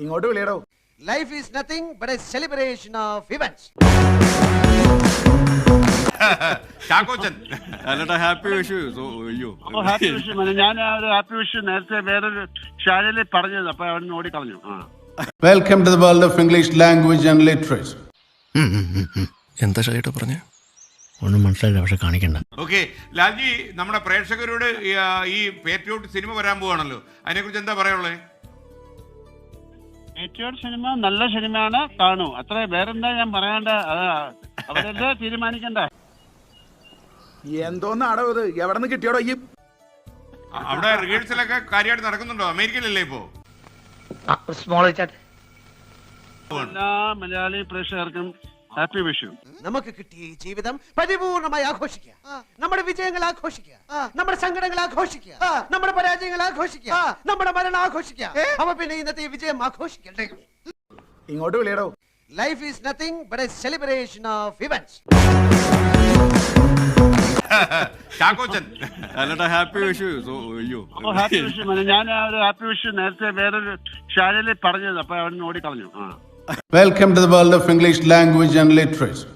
ഇങ്ങോട്ട് വിളിയടോ. Life is nothing but a celebration of events. Chackochan happy Vishu. അയ്യോ ഹാപ്പി വിഷു. ഞാൻ ഒരു ഹാപ്പി വിഷു നേരത്തെ വേറൊരു ചാനലിൽ പറഞ്ഞത്, അപ്പൊ അവൻ ഓടിക്കളഞ്ഞു. Welcome to the world of English language and literature. എന്താ ഷൈട്ടോ പറഞ്ഞേ? ഒന്നും മനസ്സിലായില്ല, പക്ഷെ കാണിക്കണ്ട. ഓക്കെ ലാൽജി, നമ്മുടെ പ്രേക്ഷകരോട് ഈ പേട്രിയോട്ട് സിനിമ വരാൻ പോവാണല്ലോ, അതിനെക്കുറിച്ച് എന്താ പറയാനുള്ളത്? പേട്രിയോട്ട് സിനിമ നല്ല സിനിമയാണ്, കാണൂ. അത്ര വേറെന്താ ഞാൻ പറയണ്ട, അവരല്ലേ തീരുമാനിക്കണ്ട. എന്തോന്നാടോ ഇത്? എവിടെ നിന്ന് കിട്ടിയോടോ ഈ? അവിടെ റിഹേഴ്സലൊക്കെ കാര്യമായിട്ട് നടക്കുന്നുണ്ടോ? അമേരിക്കയിലല്ലേ ഇപ്പോ? എല്ലാ മലയാളി പ്രേക്ഷകർക്കും ഹാപ്പി വിഷു. നമുക്ക് കിട്ടിയ ഈ ജീവിതം പരിപൂർണമായി ആഘോഷിക്കുക. നമ്മുടെ വിജയങ്ങൾ ആഘോഷിക്കുക, നമ്മുടെ സങ്കടങ്ങൾ ആഘോഷിക്കുക, നമ്മുടെ പരാജയങ്ങൾ ആഘോഷിക്കുക, നമ്മുടെ മരണം ആഘോഷിക്കുക. അപ്പൊ പിന്നെ ഇന്നത്തെ ഈ വിജയം ആഘോഷിക്കണ്ടേ? ഇങ്ങോട്ട് വിളിയടോ. Life is nothing but a celebration of events. Chackochan happy Vishu. അയ്യോ ഹാപ്പി വിഷു. ഞാൻ ഒരു ഹാപ്പി വിഷു നേരത്തെ വേറൊരു ചാനലിൽ പറഞ്ഞത്, അപ്പൊ അവൻ ഓടിക്കളഞ്ഞു. Welcome to the world of English language and literature.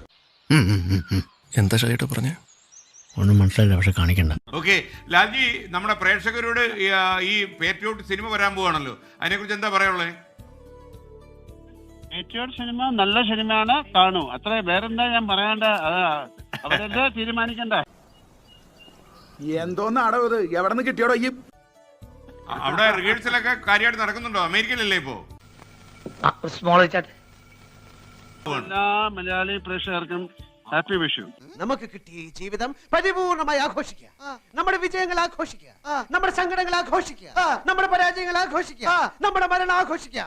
എന്താ ഷൈട്ടോ പറഞ്ഞേ? ഒന്നും മനസ്സിലായില്ല, പക്ഷെ കാണിക്കണ്ട. ഓക്കെ ലാൽജി, നമ്മുടെ പ്രേക്ഷകരോട് ഈ പേട്രിയോട്ട് സിനിമ വരാൻ പോവാണല്ലോ, അതിനെക്കുറിച്ച് എന്താ പറയാനുള്ളത്? പേട്രിയോട്ട് സിനിമ നല്ല സിനിമയാണ്, കാണൂ. അത്ര വേറെന്താ ഞാൻ പറയണ്ട, അവരല്ലേ തീരുമാനിക്കണ്ട. എന്തോന്നാടോ ഇത്? എവിടെ നിന്ന് കിട്ടിയോടോ ഈ? അവിടെ റിഹേഴ്സലൊക്കെ കാര്യമായിട്ട് നടക്കുന്നുണ്ടോ? അമേരിക്കയിലല്ലേ ഇപ്പോ? എല്ലാ മലയാളി പ്രേക്ഷകർക്കും ഹാപ്പി വിഷു. നമുക്ക് കിട്ടിയ ഈ ജീവിതം പരിപൂർണമായി ആഘോഷിക്കുക. നമ്മുടെ വിജയങ്ങൾ ആഘോഷിക്കുക, നമ്മുടെ സങ്കടങ്ങൾ ആഘോഷിക്കുക, നമ്മുടെ പരാജയങ്ങൾ ആഘോഷിക്കുക, നമ്മുടെ മരണം ആഘോഷിക്കുക.